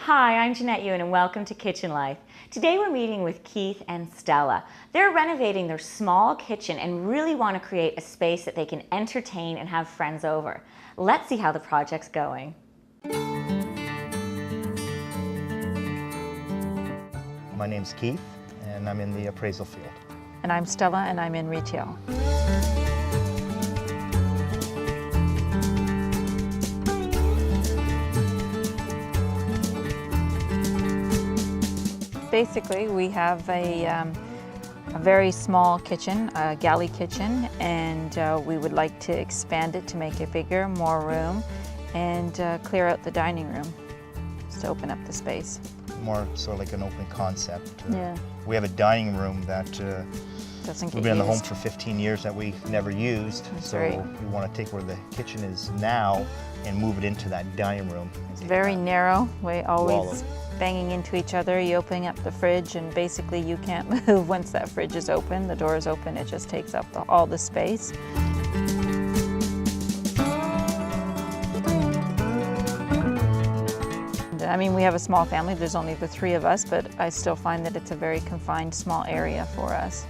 Hi, I'm Jeanette Ewan and welcome to Kitchen Life. Today we're meeting with Keith and Stella. They're renovating their small kitchen and really want to create a space that they can entertain and have friends over. Let's see how the project's going. My name's Keith and I'm in the appraisal field. And I'm Stella and I'm in retail. Basically, we have a very small kitchen, a galley kitchen, and we would like to expand it to make it bigger, more room, and clear out the dining room, just to open up the space. More sort of like an open concept. Yeah. We have a dining room that Doesn't get we've been in the home used. for 15 years that we never used. That's so right. we want to take where the kitchen is now and move it into that dining room. It's very narrow. We Wall always banging into each other. You opening up the fridge and basically you can't move once that fridge is open. The door is open, it just takes up all the space. I mean, we have a small family, there's only the three of us, but I still find that it's a very confined, small area for us.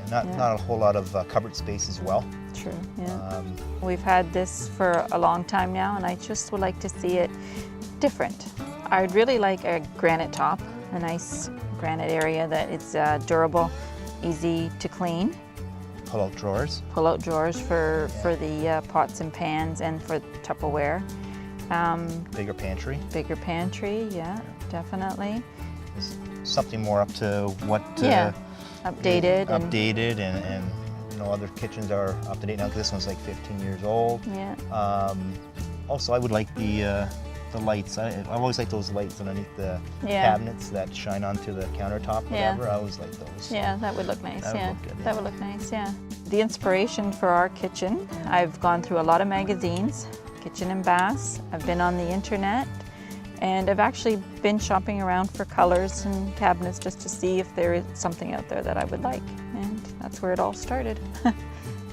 Yeah, not a whole lot of cupboard space as well. True, yeah. We've had this for a long time now and I just would like to see it different. I'd really like a granite top, a nice granite area that is durable, easy to clean. Pull-out drawers. Pull-out drawers for the pots and pans and for Tupperware. Bigger pantry. Bigger pantry, yeah, definitely. There's something more up to what Updated. Updated and you know, other kitchens are up to date now because this one's like 15 years old. Yeah. Also, I would like the lights. I've always liked those lights underneath the cabinets that shine onto the countertop, whatever. I always like those. Yeah, that would look nice. That would look good, That would look nice, yeah. The inspiration for our kitchen, I've gone through a lot of magazines, kitchen and baths. I've been on the internet, and I've actually been shopping around for colors and cabinets just to see if there is something out there that I would like. And that's where it all started.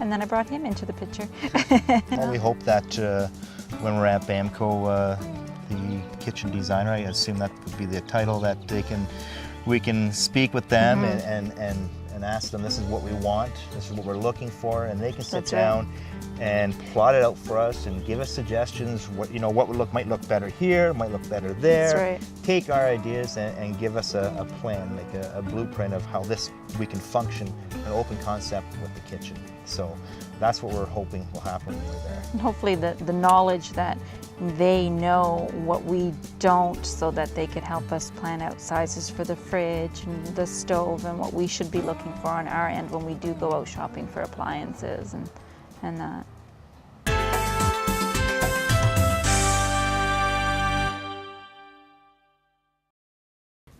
And then I brought him into the picture. Well, we hope that when we're at Bamco, the kitchen designer, I assume that would be the title, that we can speak with them and ask them, this is what we want, this is what we're looking for, and they can sit down and plot it out for us and give us suggestions. What might look better here, might look better there. That's right. Take our ideas and give us a plan, like a blueprint of how we can function, an open concept with the kitchen. So that's what we're hoping will happen over there. And hopefully the knowledge that they know what we don't, so that they could help us plan out sizes for the fridge and the stove and what we should be looking for on our end when we do go out shopping for appliances and that.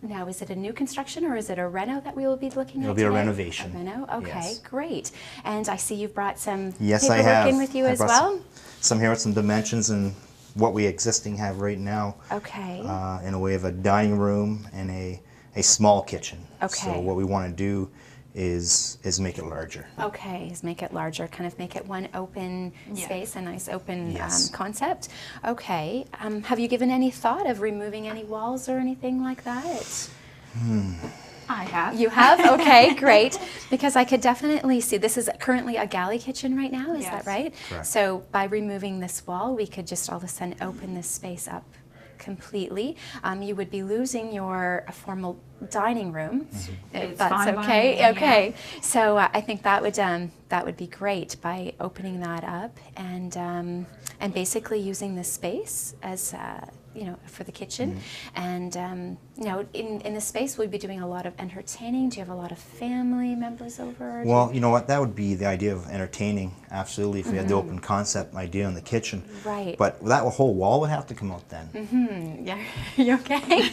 Now, is it a new construction or is it a reno that we will be looking at It'll be a today? renovation. A reno? Okay, Yes. Great. And I see you've brought some Yes, I paperwork have. in with you I as brought well? Some here with some dimensions and what we existing have right now. Okay. In a way of a dining room and a small kitchen. Okay. So what we want to do is make it larger. Okay, is make it larger, kind of make it one open space, a nice open Yes. concept. Okay. Have you given any thought of removing any walls or anything like that? I have. You have? Okay, great. Because I could definitely see, this is currently a galley kitchen right now, is that Yes. right? Correct. So by removing this wall, we could just all of a sudden open this space up completely. You would be losing your formal dining room, if It's that's fine by okay. me, yeah. Okay. So I think that would be great by opening that up and basically using this space as for the kitchen. And in this space we'd be doing a lot of entertaining. Do you have a lot of family members over? Well, you know what, that would be the idea of entertaining, absolutely, if we had the open concept idea in the kitchen. Right. But that whole wall would have to come out then. Yeah. You okay?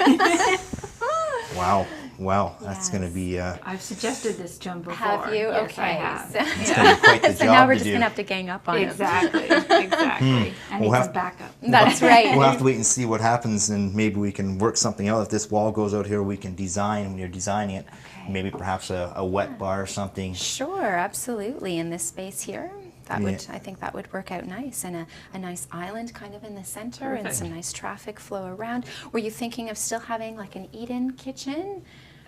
Wow, that's going to be I've suggested this to him before. Have you? Yes, Okay. I have. it's going to be quite the So job now we're to just do. gonna have to gang up on it. Exactly. Exactly. I need We'll have- some backup. That's right. We'll have to wait and see what happens, and maybe we can work something out. If this wall goes out here, we can design, when you're designing it, maybe perhaps a wet bar or something. Sure, absolutely. In this space here, that would, I think that would work out nice, and a nice island kind of in the center, and some nice traffic flow around. Were you thinking of still having like an eat-in kitchen?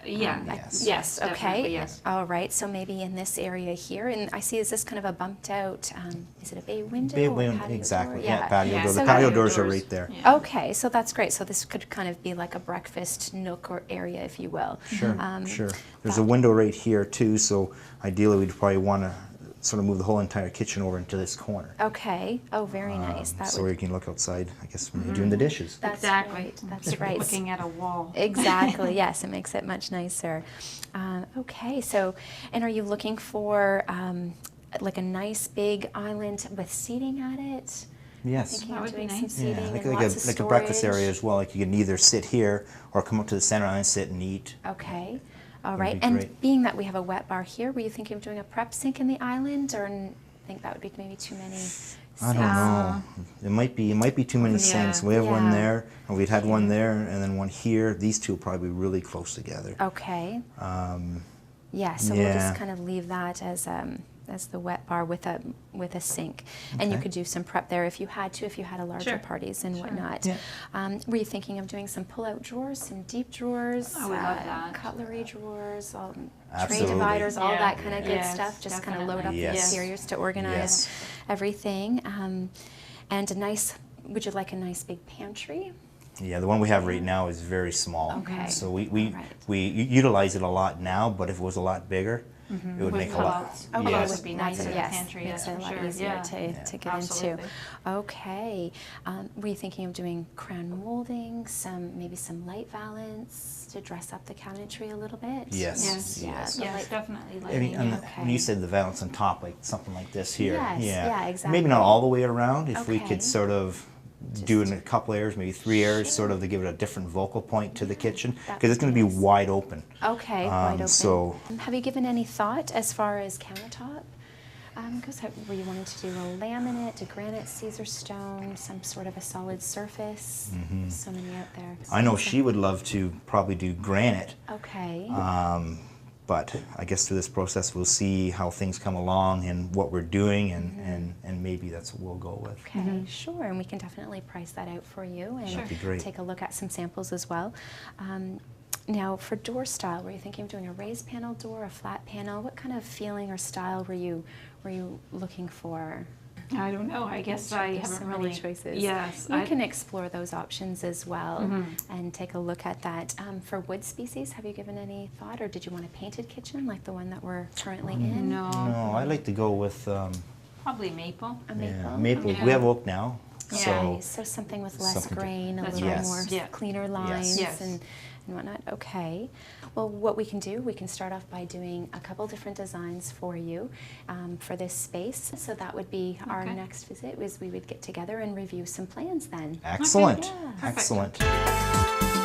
Yeah. Yes. Okay. Definitely, yes. All right. So maybe in this area here, and I see, is this kind of a bumped out? Is it a bay window? Bay or window, patio exactly. door? Yeah, patio door. So The patio patio doors are doors. right there. Yeah. Okay, so that's great. So this could kind of be like a breakfast nook or area, if you will. Sure, sure. There's a window right here too, so ideally we'd probably want to sort of move the whole entire kitchen over into this corner. Okay. Oh, very nice. That So would. you can look outside, I guess, when you're doing the dishes. That's Exactly. right. That's right. Looking at a wall. Exactly. Yes, it makes it much nicer. Okay. So, and are you looking for like a nice big island with seating at it? Yes. Thinking That of would be doing some nice. seating Yeah, and lots of like a breakfast storage. area as well. Like you can either sit here or come up to the center and sit and eat. Okay. All That'd right. be And great. being that we have a wet bar here, were you thinking of doing a prep sink in the island, or think that would be maybe too many? I don't know. It might be too many sinks. We have one Yeah. there, and we'd had one there, and then one here. These two will probably be really close together. Okay. Yeah. So we'll yeah. just kind of leave that as the wet bar with a sink, and you Okay. could do some prep there if you had to, if you had a larger Sure. parties and whatnot. Yeah. Were you thinking of doing some pull-out drawers, some deep drawers, I would love that. cutlery drawers, tray Absolutely. dividers, all Yeah. that kind of good Yes, stuff? Just kind of load up definitely. the Yes. interiors to organize Yes. everything. And a nice. Would you like a nice big pantry? Yeah, the one we have right now is very small. Okay. So we All right. utilize it a lot now, but if it was a lot bigger, it would With make a lot. pullouts. Okay, Pullouts Yes. would be nice in the yes, pantry, makes that's it a for lot sure. easier Yeah. to get Absolutely. into. Okay, were you thinking of doing crown molding, maybe some light valance to dress up the cabinetry a little bit? Yes. Yes. Yes. the Yes, light- definitely. I mean, Lighting. when you said the valance on top, like something like this here. Yes, yeah, exactly. Maybe not all the way around. If we Okay. could sort of do it in a couple layers, maybe 3 layers, sort of to give it a different vocal point to the kitchen, that'd because it's going to be be nice. wide open. Okay, wide open. so- Have you given any thought as far as countertop? Were you wanting to do a laminate, a granite, Caesar stone, some sort of a solid surface? So many out there. I know she would love to probably do granite, Okay. but I guess through this process we'll see how things come along and what we're doing, and maybe that's what we'll go with. Okay, sure, and we can definitely price that out for you and That'd be great. take a look at some samples as well. Now, for door style, were you thinking of doing a raised panel door, a flat panel? What kind of feeling or style were you looking for? I don't know. I guess I There's haven't so really. many choices. Yes. You can explore those options as well and take a look at that. For wood species, have you given any thought, or did you want a painted kitchen like the one that we're currently in? No. No, I like to go with Probably maple. A maple? yeah, maple. Yeah. We have oak now, Okay, so something with less something to- grain, a That's little right. more Yeah. cleaner lines Yes. and whatnot. Okay. Well, what we can do, we can start off by doing a couple different designs for you for this space. So that would be our Okay. next visit, is we would get together and review some plans then. excellent, Yeah. Perfect. excellent.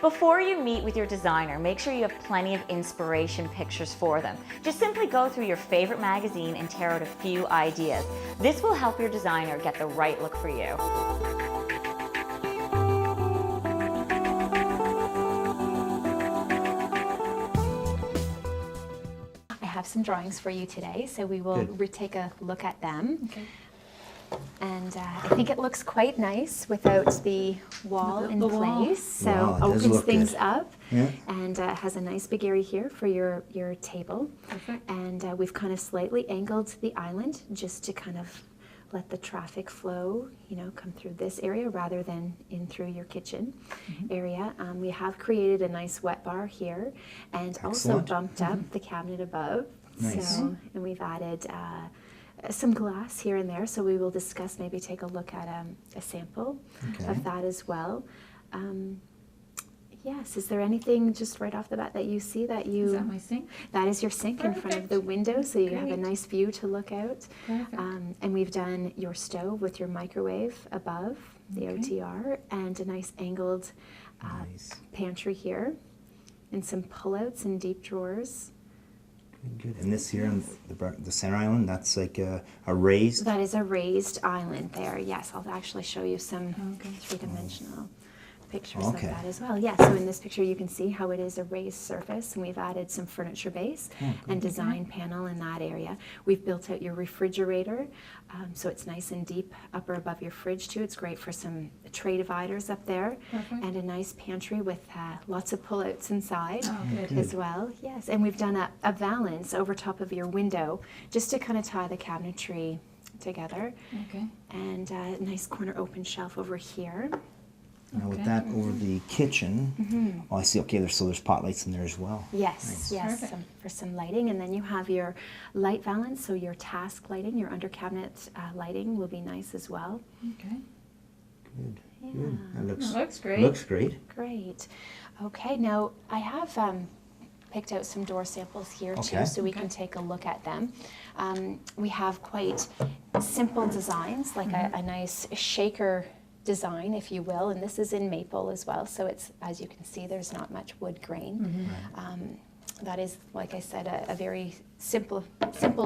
Before you meet with your designer, make sure you have plenty of inspiration pictures for them. Just simply go through your favorite magazine and tear out a few ideas. This will help your designer get the right look for you. I have some drawings for you today, so we will Good. take a look at them. Okay. And I think it looks quite nice without the wall in The wall. place. So Wow, it does opens look things good. up Yeah. and has a nice big area here for your table. Perfect. And we've kind of slightly angled the island just to kind of let the traffic flow, come through this area rather than in through your kitchen area. We have created a nice wet bar here and also Excellent. bumped up the cabinet above. Nice. So, and we've added some glass here and there, so we will discuss, maybe take a look at a sample Okay. of that as well. Yes, is there anything just right off the bat that you see that you... Is that my sink? That is your sink in front of the window, so you have a Great. nice view to look out. Perfect. And we've done your stove with your microwave above, the OTR, and a nice angled Nice. pantry here. and some pullouts and deep drawers. Good. And this here on the center island, that's like a raised. That is a raised island there. Yes, I'll actually show you some three-dimensional pictures Okay. of that as well. Yeah, so in this picture you can see how it is a raised surface, and we've added some furniture base and design panel in that area. We've built out your refrigerator, so it's nice and deep up or above your fridge too. It's great for some tray dividers up there, and a nice pantry with lots of pullouts inside as well. Yes, and we've done a valance over top of your window just to kind of tie the cabinetry together. Okay. And a nice corner open shelf over here. Now with that over the kitchen, oh I see, okay, there's pot lights in there as well. Yes, Nice. yes, for some lighting. And then you have your light valance, so your task lighting, your under cabinet lighting will be nice as well. Okay. Good, Yeah. good. That Looks great. Looks great. Great. Okay, now I have picked out some door samples here Okay. too, so we can take a look at them. We have quite simple designs, like a nice shaker design, if you will, and this is in maple as well, so it's, as you can see, there's not much wood grain. That is, like I said, a very simple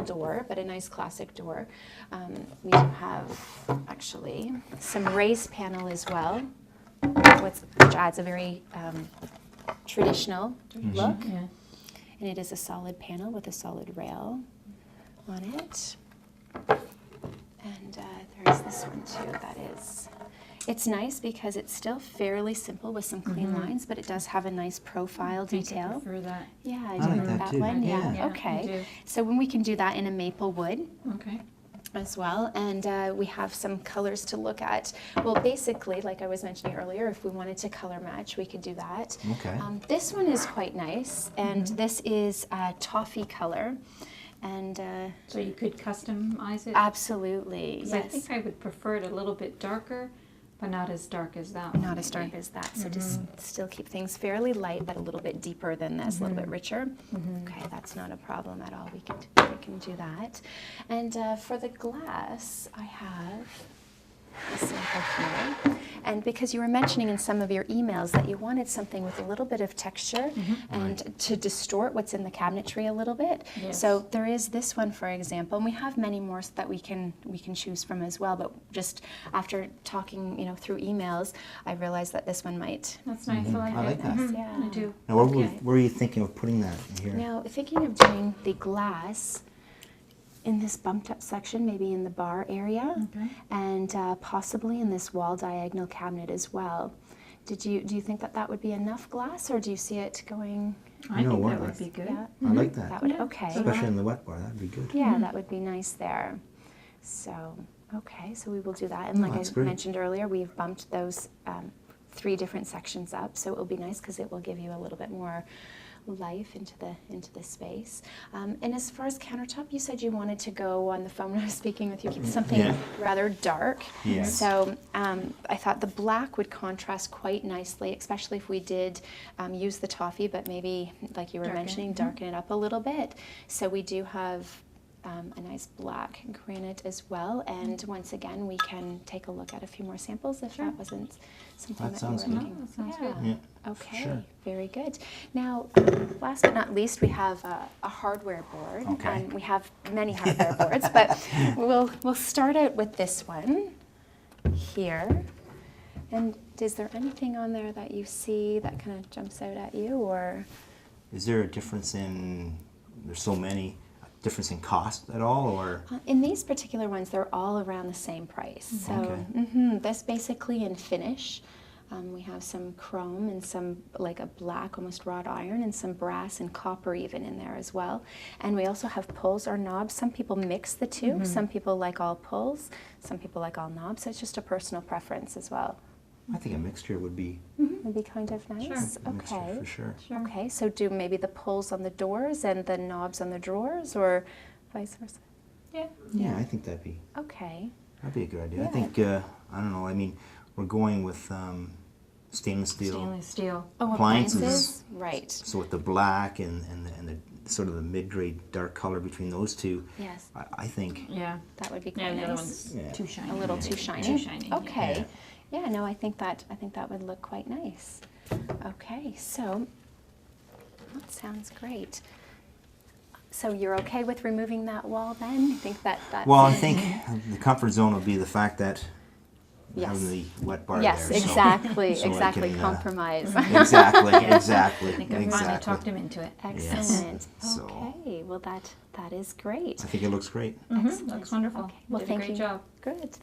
door, but a nice classic door. We do have actually some raised panel as well, which adds a very traditional look, and it is a solid panel with a solid rail on it. And there's this one too that is, it's nice because it's still fairly simple with some clean lines, but it does have a nice profile detail. I prefer that. Yeah, I I do like like that that too. one. Yeah. Yeah, I Okay. do. So when we can do that in a maple wood Okay. as well, and we have some colors to look at. Well, basically, like I was mentioning earlier, if we wanted to color match, we could do that. Okay. This one is quite nice, and this is a toffee color, and So you could customize it? absolutely, 'Cause I yes. think I would prefer it a little bit darker, but not as dark as that one. Not as dark as that, so just still keep things fairly light, but a little bit deeper than this, a little bit richer. Okay, that's not a problem at all. We can do that. And for the glass, I have a sample here. And because you were mentioning in some of your emails that you wanted something with a little bit of texture and to distort what's in the cabinetry a little bit. Yes. So there is this one, for example, and we have many more that we can choose from as well, but just after talking, through emails, I realized that this one might. That's nice. I I like that. Yeah. I do. Now, where, Okay. where are you thinking of putting that in here? Now, thinking of doing the glass in this bumped up section, maybe in the bar area, and possibly in this wall diagonal cabinet as well. Do you think that would be enough glass, or do you see it going? I know think what? that would be good. Yeah, I like that. that would okay. Especially in the wet bar, that'd be good. Yeah, that would be nice there. So, okay, so we will do that. And like That's I great. mentioned earlier, we've bumped those 3 different sections up, so it will be nice because it will give you a little bit more life into the space. And as far as countertop, you said you wanted to go on the phone when I was speaking with you, keep something Yeah. rather dark. Yes. So I thought the black would contrast quite nicely, especially if we did use the toffee, but maybe, like you were mentioning, darken it up a little bit. So we do have a nice black granite as well, and once again we can take a look at a few more samples if that wasn't something That that, you sounds were good. looking. That sounds yeah. good. Yeah. Okay, Sure. very good. Now, last but not least, we have a hardware board. Okay. And we have many hardware boards, but we'll start out with this one here. And is there anything on there that you see that kind of jumps out at you, or? Is there a difference in, there's so many, a difference in cost at all, or? In these particular ones, they're all around the same price. So Okay. that's basically in finish. We have some chrome and some like a black, almost wrought iron, and some brass and copper even in there as well. And we also have pulls or knobs. Some people mix the two. Some people like all pulls. Some people like all knobs. So it's just a personal preference as well. I think a mixture would be Would be kind of nice. a mixture Okay. for sure. Okay. So do maybe the pulls on the doors and the knobs on the drawers, or vice versa? Yeah, I think that'd be Okay. a good idea. I Yeah. think, I don't know, I mean, we're going with stainless steel. Stainless steel. Oh, Appliances. Right. So with the black and the sort of the mid-grade dark color between those two, Yes. I think, Yeah. That would be Yeah, quite the other nice. one's Yeah. too shiny. A little too shiny. Too shiny. Okay. Yeah, no, I think that would look quite nice. Okay, so That sounds great. So you're okay with removing that wall then? You think that that's... Well, I think the comfort zone would be the fact that Yes. having the wet bar Yes, there. exactly, so I exactly. can, Compromise. Exactly, exactly, I think I finally exactly. talked him into it. Excellent. So- Okay, well that is great. I think it looks great. Looks wonderful. Okay, well Did thank a great you. job. Good.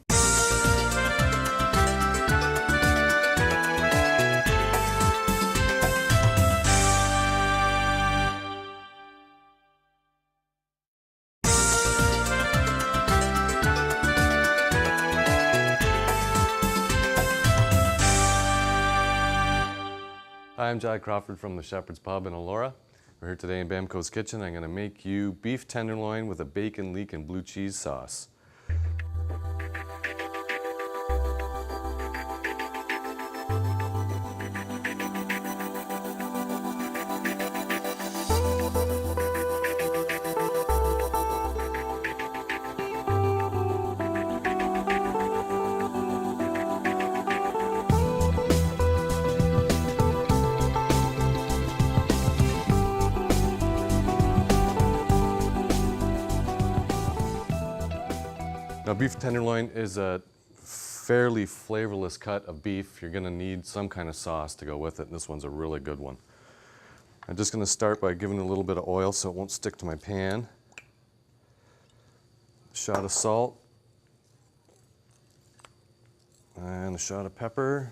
Hi, I'm Jack Crawford from the Shepherd's Pub in Elora. We're here today in Bamco's kitchen. I'm going to make you beef tenderloin with a bacon leek and blue cheese sauce. Now, beef tenderloin is a fairly flavorless cut of beef. You're going to need some kind of sauce to go with it, and this one's a really good one. I'm just going to start by giving it a little bit of oil so it won't stick to my pan. A shot of salt. And a shot of pepper.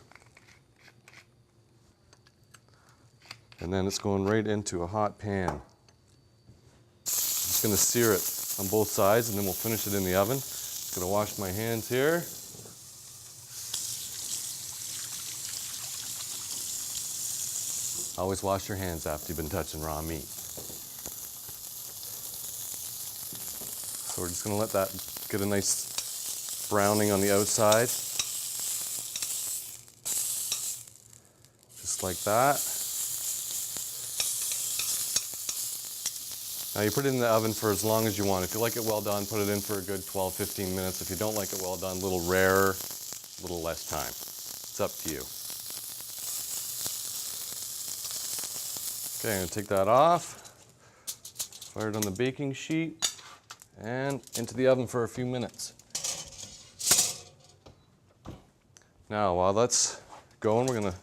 And then it's going right into a hot pan. Just going to sear it on both sides, and then we'll finish it in the oven. Just going to wash my hands here. Always wash your hands after you've been touching raw meat. So we're just going to let that get a nice browning on the outside. Just like that. Now you put it in the oven for as long as you want. If you like it well done, put it in for a good 12-15 minutes. If you don't like it well done, a little rarer, a little less time. It's up to you. Okay, I'm going to take that off, fire it on the baking sheet, and into the oven for a few minutes. Now, while that's going, we're going to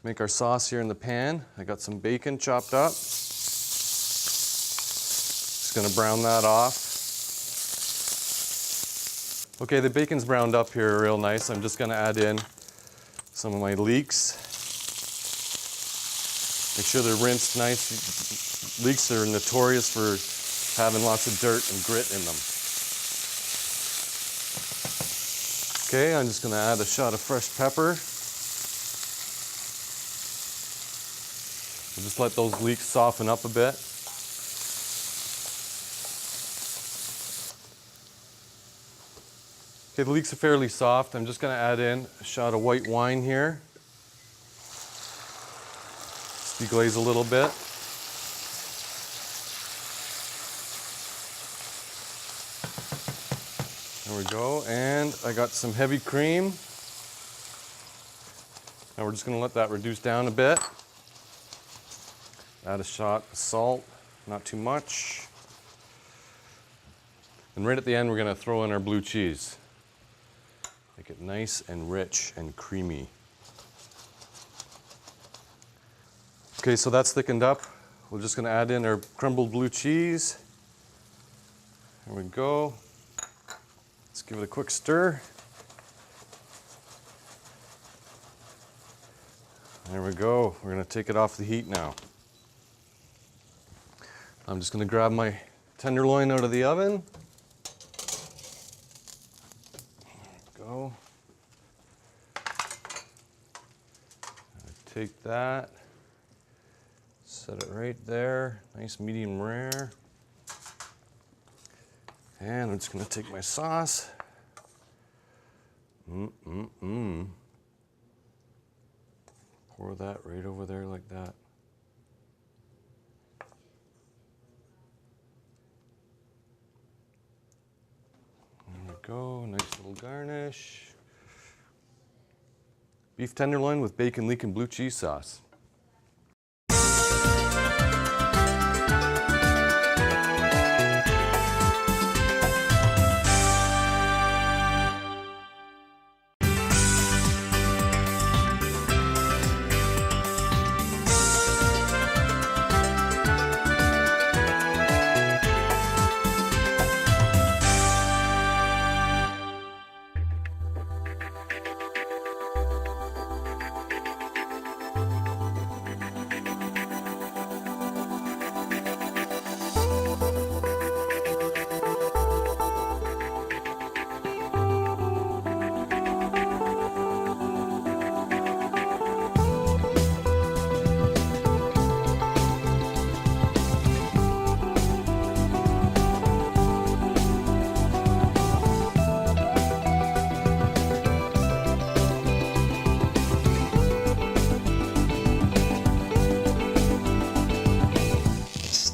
make our sauce here in the pan. I got some bacon chopped up. Just going to brown that off. Okay, the bacon's browned up here real nice. I'm just going to add in some of my leeks. Make sure they're rinsed nice. Leeks are notorious for having lots of dirt and grit in them. Okay, I'm just going to add a shot of fresh pepper. We'll just let those leeks soften up a bit. Okay, the leeks are fairly soft. I'm just going to add in a shot of white wine here. Deglaze a little bit. There we go. And I got some heavy cream. Now we're just going to let that reduce down a bit. Add a shot of salt, not too much. And right at the end, we're going to throw in our blue cheese. Make it nice and rich and creamy. Okay, so that's thickened up. We're just going to add in our crumbled blue cheese. There we go. Let's give it a quick stir. There we go. We're going to take it off the heat now. I'm just going to grab my tenderloin out of the oven. There we go. Take that. Set it right there, nice medium rare. And I'm just going to take my sauce. Pour that right over there like that. There we go, nice little garnish. Beef tenderloin with bacon, leek, and blue cheese sauce.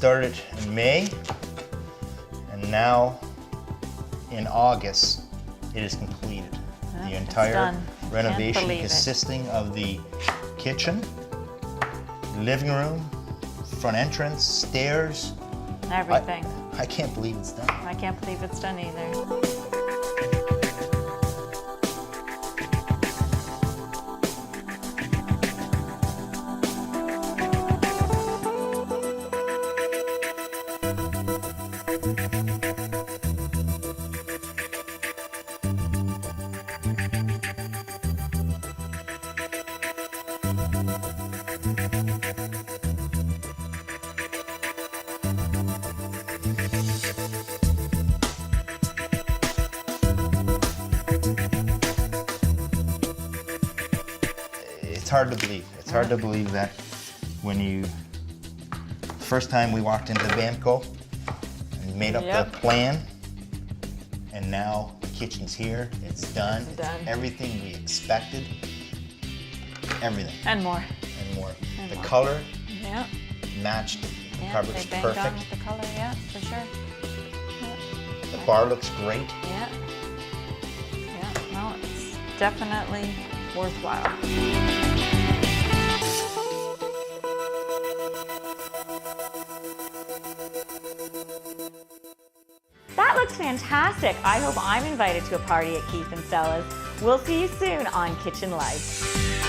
started in May, and now in August it is completed. The it's entire done. Can't renovation believe it. consisting of the kitchen, living room, front entrance, stairs. Everything. I can't believe it's done. I can't believe it's done either. It's hard to believe. It's hard to believe that when you, first time we walked into Bamco and made up Yep. the plan, and now the kitchen's here, it's done. It's done. Everything we expected, everything And more. and more. And The more. color Yeah. matched, the Yeah, cupboard's they banged on perfect. with the color, yeah, for sure. The bar looks great. Yeah. Yeah, no, it's definitely worthwhile. That looks fantastic. I hope I'm invited to a party at Keith and Stella's. We'll see you soon on Kitchen Life.